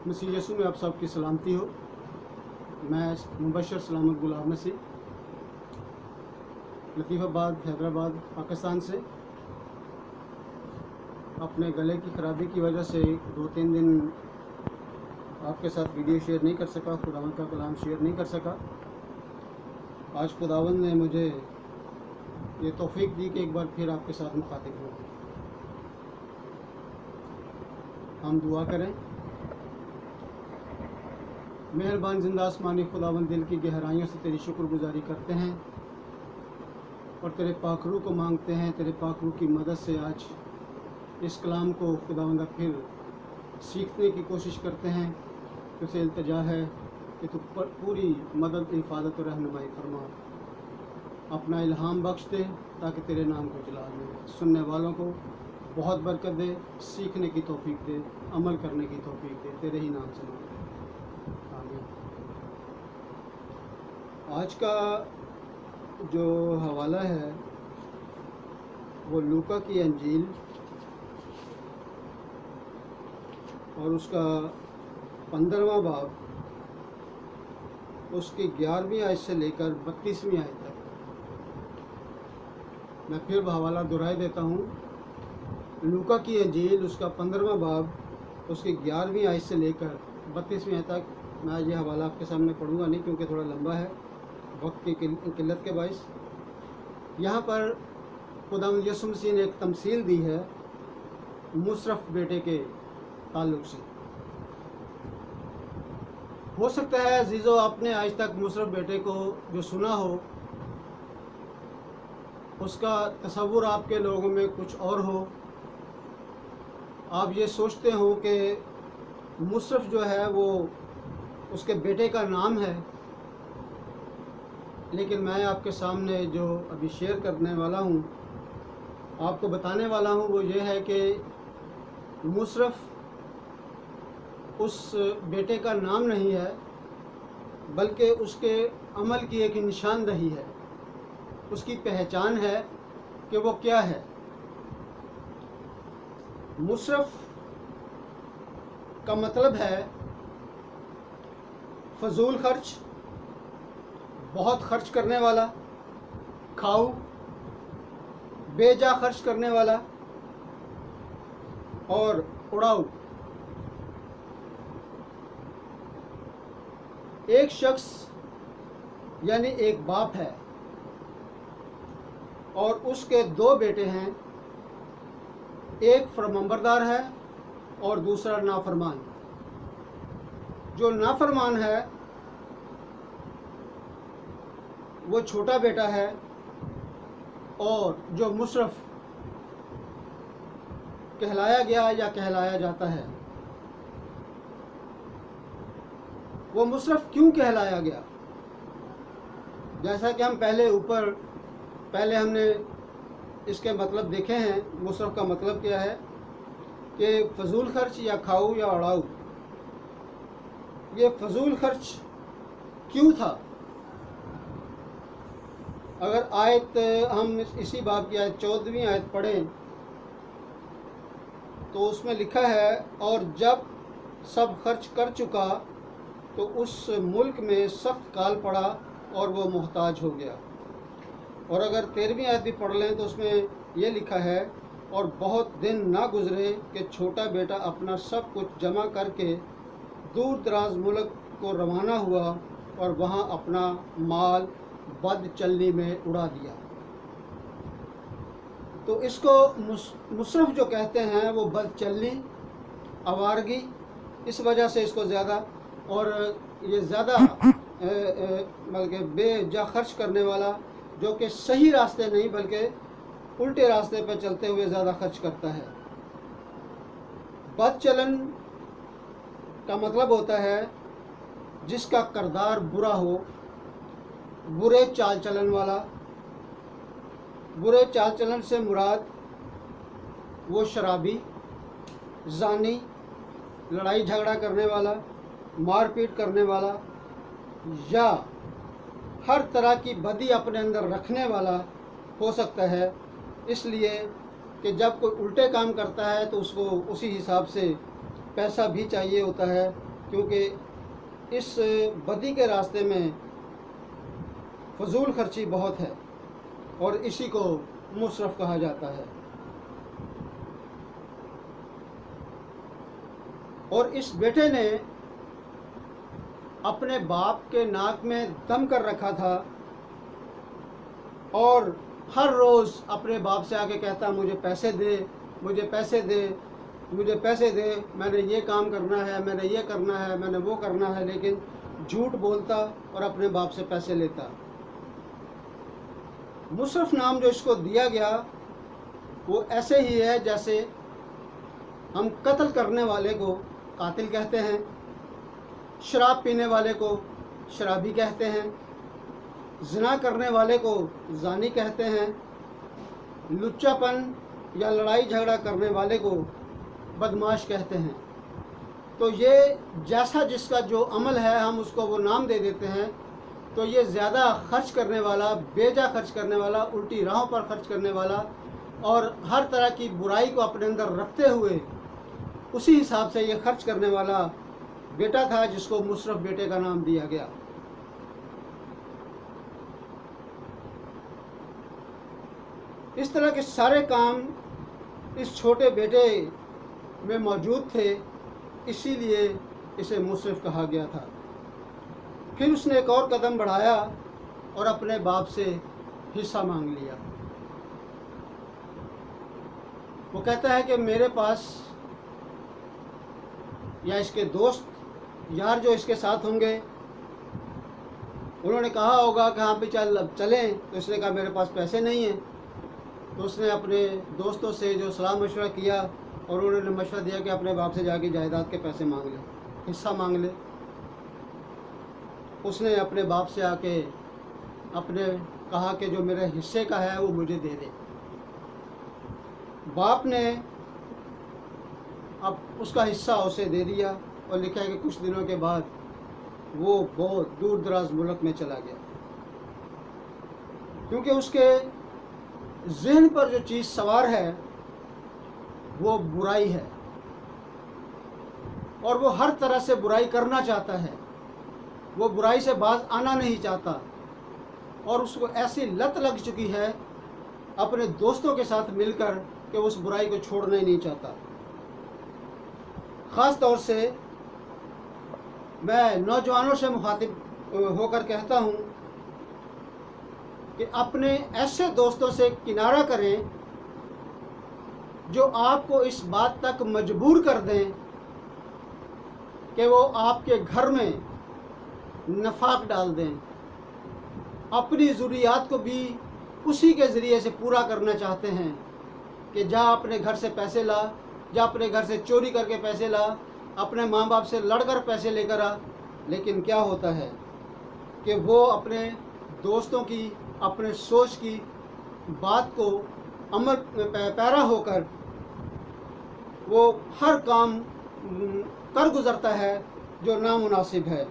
मसीह यसू में आप सबकी सलामती हो। मैं मुबशर सलामत गुलाम मसीह लतीफ़ाबाद हैदराबाद पाकिस्तान से अपने गले की ख़राबी की वजह से 2-3 दिन आपके साथ वीडियो शेयर नहीं कर सका, खुदावंद का कलाम शेयर नहीं कर सका। आज खुदावंद ने मुझे ये तौफीक दी कि एक बार फिर आपके साथ मुखातिब हूँ। हम दुआ करें। मेहरबान जिंदा आसमानी खुदावंद, दिल की गहराइयों से तेरी शुक्रगुजारी करते हैं और तेरे पाक रूह को मांगते हैं। तेरे पाक रूह की मदद से आज इस कलाम को खुदावंद फिर सीखने की कोशिश करते हैं। तुझसे इल्तिजा है कि तू पूरी मदद, हिफाजत और रहनुमाई फरमा, अपना इल्हाम बख्श दे ताकि तेरे नाम को जलाल मिले। सुनने वालों को बहुत बरकत दे, सीखने की तौफीक दे, अमल करने की तौफीक दे, तेरे ही नाम से मांगते हैं, आमीन। आज का जो हवाला है वो लूका की अंजील और उसका 15वां बाब, उसकी 11वीं आयत से लेकर 32वीं आयत तक। मैं फिर हवाला दोहराई देता हूँ। लूका की अंजील उसका 15वां बाब, उसकी 11वीं आयत से लेकर 32वीं आयत तक। मैं आज ये हवाला आपके सामने पढ़ूंगा नहीं क्योंकि थोड़ा लंबा है, वक्त की किल्लत के बाइस। यहाँ पर खुदावंद यीशु मसीह ने एक तमसील दी है मुशर्रफ बेटे के ताल्लुक़ से। हो सकता है अजीज़ो आपने आज तक मुशर्रफ बेटे को जो सुना हो उसका तसव्वुर आपके लोगों में कुछ और हो। आप ये सोचते हो कि मुशर्रफ जो है वो उसके बेटे का नाम है, लेकिन मैं आपके सामने जो अभी शेयर करने वाला हूँ, आपको बताने वाला हूँ, वो ये है कि मुशर्रफ उस बेटे का नाम नहीं है, बल्कि उसके अमल की एक निशानदही है, उसकी पहचान है कि वो क्या है। मुशर्रफ का मतलब है फजूल खर्च, बहुत खर्च करने वाला, खाऊ, बेजा खर्च करने वाला और उड़ाऊ। एक शख्स यानी एक बाप है और उसके 2 बेटे हैं, एक फरमानबरदार है और दूसरा नाफरमान। जो नाफरमान है वो छोटा बेटा है और जो मुशर्रफ कहलाया गया या कहलाया जाता है, वो मुशर्रफ क्यों कहलाया गया? जैसा कि हम पहले हमने इसके मतलब देखे हैं। मुशर्रफ का मतलब क्या है कि फजूल खर्च या खाऊ या उड़ाऊ। ये फजूल खर्च क्यों था? अगर आयत हम इसी बाब की आयत 14वीं आयत पढ़ें तो उसमें लिखा है, और जब सब खर्च कर चुका तो उस मुल्क में सख्त काल पड़ा और वो मोहताज हो गया। और अगर 13वीं आयत भी पढ़ लें तो उसमें ये लिखा है, और बहुत दिन ना गुजरे कि छोटा बेटा अपना सब कुछ जमा करके दूर दराज मुल्क को रवाना हुआ और वहाँ अपना माल बद चलनी में उड़ा दिया। तो इसको मुशर्रफ जो कहते हैं वो बद चलनी, आवारगी, इस वजह से इसको ज़्यादा, और ये ज़्यादा बल्कि बेजा खर्च करने वाला, जो कि सही रास्ते नहीं बल्कि उल्टे रास्ते पर चलते हुए ज़्यादा खर्च करता है। बदचलन का मतलब होता है जिसका किरदार बुरा हो, बुरे चाल चलन वाला। बुरे चाल चलन से मुराद वो शराबी, जानी, लड़ाई झगड़ा करने वाला, मारपीट करने वाला या हर तरह की बदी अपने अंदर रखने वाला हो सकता है। इसलिए कि जब कोई उल्टे काम करता है तो उसको उसी हिसाब से पैसा भी चाहिए होता है کیونکہ اس بدی کے راستے میں فضول خرچی بہت ہے اور اسی کو مصرف کہا جاتا ہے۔ اور اس بیٹے نے اپنے باپ کے ناک میں دم کر رکھا تھا اور ہر روز اپنے باپ سے آ کے کہتا مجھے پیسے دے، مجھے پیسے دے، مجھے پیسے دے، میں نے یہ کام کرنا ہے، میں نے یہ کرنا ہے، میں نے وہ کرنا ہے، لیکن جھوٹ بولتا اور اپنے باپ سے پیسے لیتا۔ مصرف نام جو اس کو دیا گیا وہ ایسے ہی ہے جیسے ہم قتل کرنے والے کو قاتل کہتے ہیں، شراب پینے والے کو شرابی کہتے ہیں، زنا کرنے والے کو زانی کہتے ہیں، لچا پن یا لڑائی جھگڑا کرنے والے کو بدماش کہتے ہیں۔ تو یہ جیسا جس کا جو عمل ہے ہم اس کو وہ نام دے دیتے ہیں۔ تو یہ زیادہ خرچ کرنے والا، بیجا خرچ کرنے والا، الٹی راہوں پر خرچ کرنے والا اور ہر طرح کی برائی کو اپنے اندر رکھتے ہوئے اسی حساب سے یہ خرچ کرنے والا بیٹا تھا جس کو مصرف بیٹے کا نام دیا گیا۔ اس طرح کے سارے کام اس چھوٹے بیٹے میں موجود تھے، اسی لیے اسے مصرف کہا گیا تھا۔ پھر اس نے ایک اور قدم بڑھایا اور اپنے باپ سے حصہ مانگ لیا۔ وہ کہتا ہے کہ میرے پاس، یا اس کے دوست یار جو اس کے ساتھ ہوں گے انہوں نے کہا ہوگا کہ ہاں بھی چلیں، تو اس نے کہا میرے پاس پیسے نہیں ہیں۔ تو اس نے اپنے دوستوں سے جو صلاح مشورہ کیا اور انہوں نے مشورہ دیا کہ اپنے باپ سے جا کے جائیداد کے پیسے مانگ لے، حصہ مانگ لے۔ اس نے اپنے باپ سے آ کے کہا کہ جو میرے حصے کا ہے وہ مجھے دے دے۔ باپ نے اب اس کا حصہ اسے دے دیا اور لکھا ہے کہ کچھ دنوں کے بعد وہ بہت دور دراز ملک میں چلا گیا، کیونکہ اس کے ذہن پر جو چیز سوار ہے وہ برائی ہے اور وہ ہر طرح سے برائی کرنا چاہتا ہے، وہ برائی سے باز آنا نہیں چاہتا اور اس کو ایسی لت لگ چکی ہے اپنے دوستوں کے ساتھ مل کر کہ اس برائی کو چھوڑنا ہی نہیں چاہتا۔ خاص طور سے میں نوجوانوں سے مخاطب ہو کر کہتا ہوں کہ اپنے ایسے دوستوں سے کنارہ کریں جو آپ کو اس بات تک مجبور کر دیں کہ وہ آپ کے گھر میں نفاق ڈال دیں، اپنی ضروریات کو بھی اسی کے ذریعے سے پورا کرنا چاہتے ہیں کہ جا اپنے گھر سے پیسے لا، جا اپنے گھر سے چوری کر کے پیسے لا، اپنے ماں باپ سے لڑ کر پیسے لے کر آ۔ لیکن کیا ہوتا ہے کہ وہ اپنے دوستوں کی، اپنے سوچ کی بات کو عمل میں پیرا ہو کر وہ ہر کام کر گزرتا ہے جو نامناسب ہے۔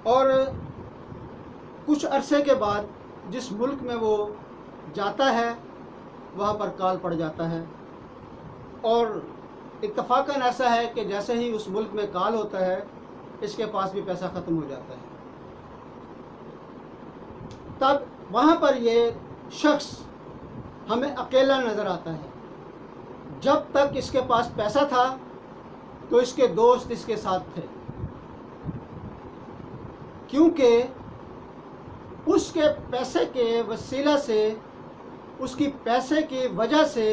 اور کچھ عرصے کے بعد جس ملک میں وہ جاتا ہے وہاں پر کال پڑ جاتا ہے، اور اتفاقاً ایسا ہے کہ جیسے ہی اس ملک میں کال ہوتا ہے اس کے پاس بھی پیسہ ختم ہو جاتا ہے۔ تب وہاں پر یہ شخص ہمیں اکیلا نظر آتا ہے۔ جب تک اس کے پاس پیسہ تھا تو اس کے دوست اس کے ساتھ تھے، کیونکہ اس کے پیسے کے وسیلہ سے، اس کی پیسے کی وجہ سے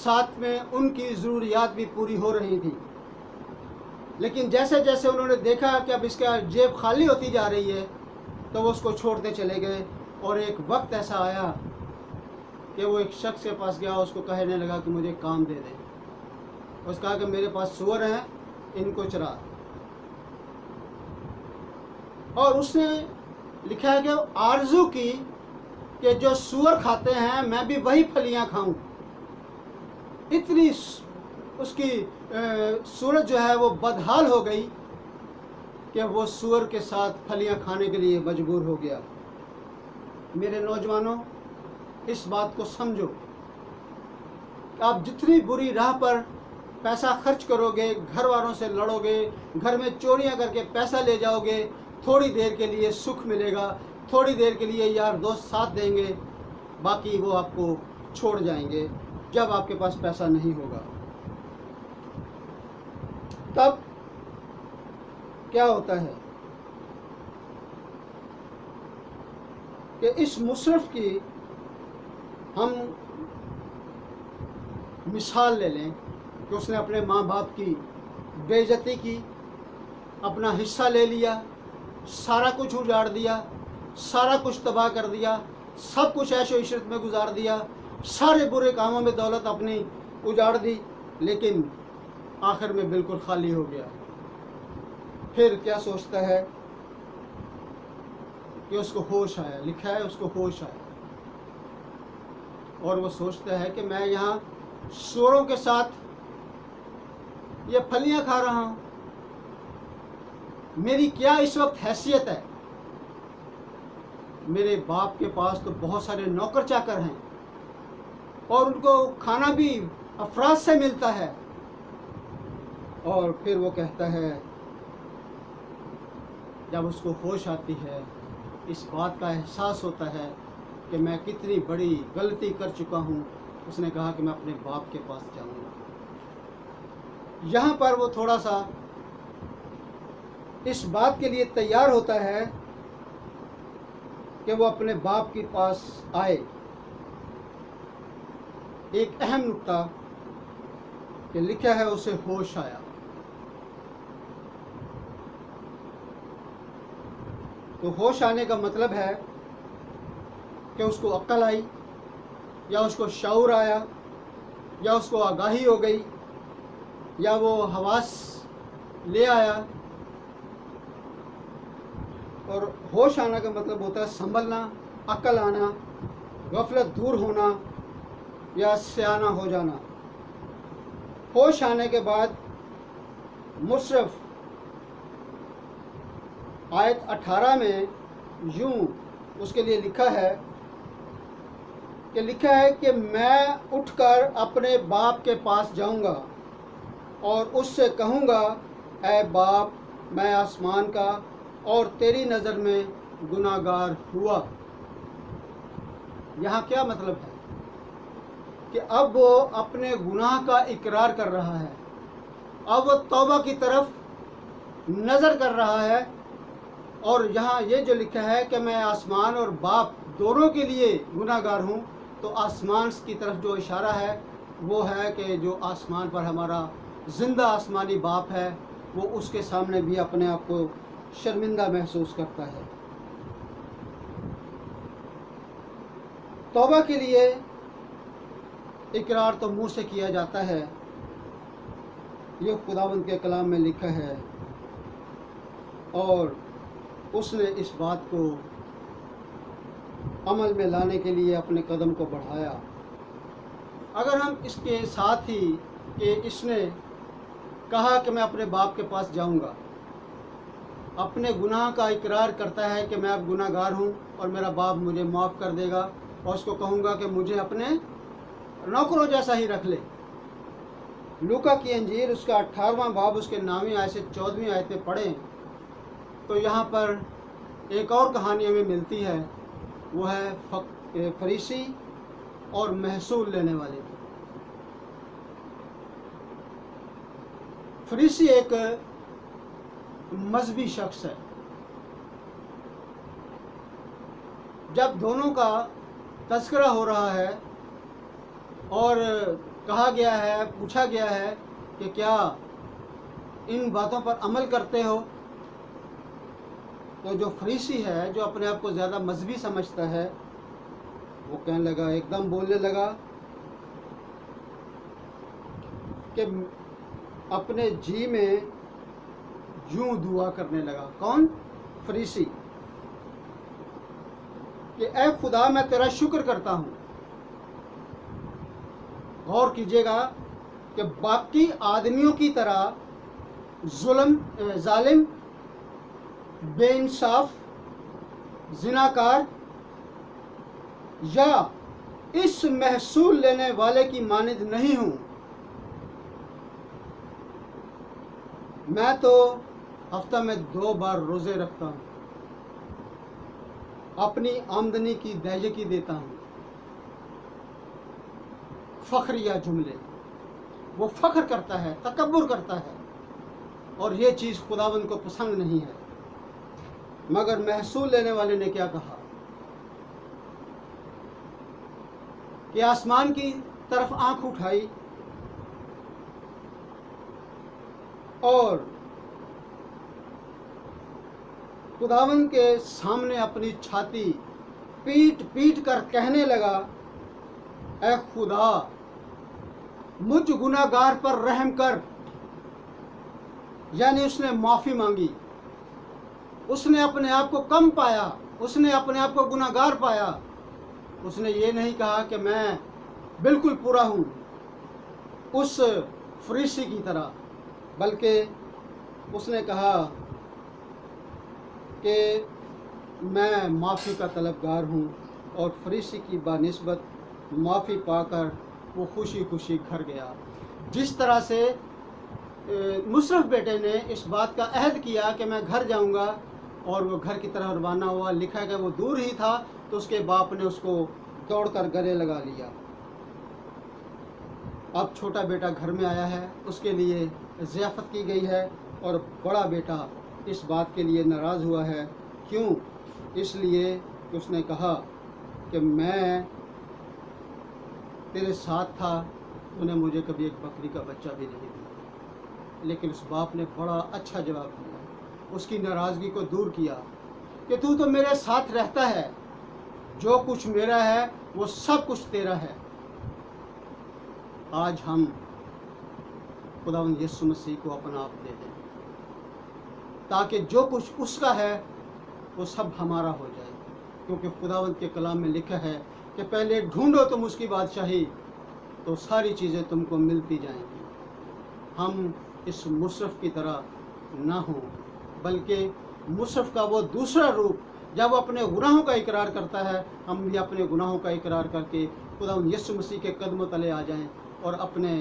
ساتھ میں ان کی ضروریات بھی پوری ہو رہی تھی۔ لیکن جیسے جیسے انہوں نے دیکھا کہ اب اس کا جیب خالی ہوتی جا رہی ہے تو وہ اس کو چھوڑتے چلے گئے، اور ایک وقت ایسا آیا کہ وہ ایک شخص کے پاس گیا، اس کو کہنے لگا کہ مجھے کام دے دے۔ اس کہا کہ میرے پاس سور ہیں، ان کو چرا۔ اور اس نے لکھا ہے کہ آرزو کی کہ جو سور کھاتے ہیں میں بھی وہی پھلیاں کھاؤں۔ اتنی اس کی صورت جو ہے وہ بدحال ہو گئی کہ وہ سور کے ساتھ پھلیاں کھانے کے لیے مجبور ہو گیا۔ میرے نوجوانوں، اس بات کو سمجھو، आप जितनी बुरी राह पर पैसा खर्च करोगे, घर वालों से लड़ोगे, घर में चोरियां करके पैसा ले जाओगे, थोड़ी देर के लिए सुख मिलेगा, थोड़ी देर के लिए यार दोस्त साथ देंगे, बाकी वो आपको छोड़ जाएंगे जब आपके पास पैसा नहीं होगा। तब क्या होता है कि इस मुशर्रफ की हम मिसाल ले लें कि उसने अपने माँ बाप की बेइज्जती की, अपना हिस्सा ले लिया, सारा कुछ उजाड़ दिया, सारा कुछ तबाह कर दिया, सब कुछ ऐशो इशरत में गुजार दिया, सारे बुरे कामों में दौलत अपनी उजाड़ दी, लेकिन आखिर में बिल्कुल खाली हो गया। फिर क्या सोचता है कि उसको होश आया, लिखा है उसको होश आया, और वो सोचता है कि मैं यहाँ सूरों के साथ ये फलियां खा रहा हूँ, मेरी क्या इस वक्त हैसियत है। मेरे बाप के पास तो बहुत सारे नौकर चाकर हैं और उनको खाना भी अफराज से मिलता है। और फिर वो कहता है, जब उसको होश आती है, इस बात का एहसास होता है कि मैं कितनी बड़ी गलती कर चुका हूँ, उसने कहा कि मैं अपने बाप के पास जाऊँगा। यहाँ पर वो थोड़ा सा इस बात के लिए तैयार होता है कि वो अपने बाप के पास आए। एक अहम नुक्ता कि लिखा है उसे होश आया। तो होश आने का मतलब है कि उसको अक्ल आई, या उसको शऊर आया, या उसको आगाही हो गई, या वो हवास ले आया। और होश आना का मतलब होता है संभलना, अक्ल आना, गफलत दूर होना या सियाना हो जाना। होश आने के बाद मुशर्रफ आयत 18 में यूं उसके लिए लिखा है कि मैं उठकर अपने बाप के पास जाऊंगा और उससे कहूंगा, ऐ बाप, मैं आसमान का और तेरी नज़र में गुनाहगार हुआ। यहाँ क्या मतलब है कि अब वो अपने गुनाह का इकरार कर रहा है, अब वो तौबा की तरफ नज़र कर रहा है। और यहाँ ये जो लिखा है कि मैं आसमान और बाप दोनों के लिए गुनाहगार हूँ, तो आसमान की तरफ जो इशारा है वो है कि जो आसमान पर हमारा ज़िंदा आसमानी बाप है, वो उसके सामने भी अपने आप को शर्मिंदा महसूस करता है। तौबा के लिए इकरार तो मुंह से किया जाता है, ये खुदावंद के कलाम में लिखा है, और उसने इस बात को अमल में लाने के लिए अपने कदम को बढ़ाया। अगर हम इसके साथ ही कि इसने कहा कि मैं अपने बाप के पास जाऊंगा, अपने गुनाह का इकरार करता है कि मैं अब गुनाहगार हूँ और मेरा बाप मुझे माफ़ कर देगा, और उसको कहूँगा कि मुझे अपने नौकरों जैसा ही रख ले। लूका की अंजील उसका 18वां बाब उसके 9वीं आयत से 14वीं आयत में पढ़ें तो यहाँ पर एक और कहानी हमें मिलती है, वो है फरीसी और महसूल लेने वाले की। फरीसी एक मजहबी शख्स है। जब दोनों का तज़किरा हो रहा है और कहा गया है, पूछा गया है कि क्या इन बातों पर अमल करते हो, तो जो फरीसी है, जो अपने आप को ज़्यादा मजहबी समझता है, वो कहने लगा, एकदम बोलने लगा कि अपने जी में यूं दुआ करने लगा। कौन? फरीसी। कि ऐ खुदा, मैं तेरा शुक्र करता हूँ। गौर कीजिएगा कि बाकी आदमियों की तरह जालिम, बेइंसाफ, जिनाकार या इस महसूल लेने वाले की मानिंद नहीं हूँ। मैं तो हफ्ता में 2 बार रोज़े रखता हूँ, अपनी आमदनी की दयागी देता हूँ। फ़ख्रिया जुमले, वो फ़ख्र करता है, तकब्बुर करता है, और ये चीज़ खुदावंद को पसंद नहीं है। मगर महसूल लेने वाले ने क्या कहा कि आसमान की तरफ आंख उठाई और खुदावंद के सामने अपनी छाती पीट पीट कर कहने लगा, ऐ खुदा, मुझ गुनाहगार पर रहम कर। यानी उसने माफ़ी मांगी, उसने अपने आप को कम पाया, उसने अपने आप को गुनाहगार पाया। उसने ये नहीं कहा कि मैं बिल्कुल पूरा हूँ उस फरीसी की तरह, बल्कि उसने कहा कि मैं माफ़ी का तलबगार हूँ, और फरीसी की बानिस्बत माफ़ी पाकर वो खुशी खुशी घर गया। जिस तरह से मुशर्रफ बेटे ने इस बात का अहद किया कि मैं घर जाऊंगा, और वो घर की तरफ रवाना हुआ। लिखा है कि वो दूर ही था तो उसके बाप ने उसको दौड़कर गले लगा लिया। अब छोटा बेटा घर में आया है, उसके लिए ज़ियाफ़त की गई है, और बड़ा बेटा इस बात के लिए नाराज़ हुआ है। क्यों? इसलिए कि उसने कहा कि मैं तेरे साथ था, तूने मुझे कभी एक बकरी का बच्चा भी नहीं दिया। लेकिन उस बाप ने बड़ा अच्छा जवाब दिया, उसकी नाराज़गी को दूर किया कि तू तो मेरे साथ रहता है, जो कुछ मेरा है वो सब कुछ तेरा है। आज हम खुदावंद यीशु मसीह को अपना आप दे दें, ताकि जो कुछ उसका है वो सब हमारा हो जाए। क्योंकि खुदावंद के कलाम में लिखा है कि पहले ढूंढो तुम उसकी बादशाही, तो सारी चीज़ें तुमको मिलती जाएंगी। हम इस मुशर्रफ की तरह ना हों, बल्कि मुशर्रफ का वो दूसरा रूप, जब वो अपने गुनाहों का इकरार करता है, हम भी अपने गुनाहों का इकरार करके खुदावंद यीशु मसीह के कदमों तले आ जाएं, और अपने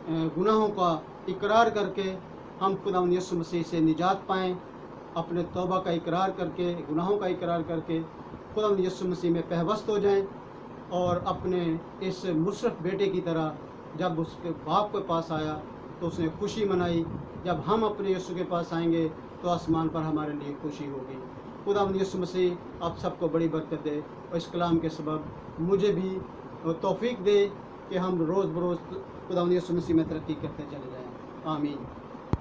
गुनाहों का इकरार करके हम खुदावंद यीशु मसीह से निजात पाएं। अपने तौबा का इकरार करके, गुनाहों का इकरार करके खुदावंद यीशु मसीह में पहवस्त हो जाएं, और अपने इस मुशर्रफ बेटे की तरह जब उसके बाप के पास आया तो उसने खुशी मनाई। जब हम अपने यीशु के पास आएंगे तो आसमान पर हमारे लिए खुशी होगी। खुदावंद यीशु मसीह आप सबको बड़ी बरकत दे, और इस कलाम के सबब मुझे भी तौफीक दे कि हम रोज़ बरोज़ खुदावंद यीशु मसीह में तरक्की करते चले जाएं। आमीन।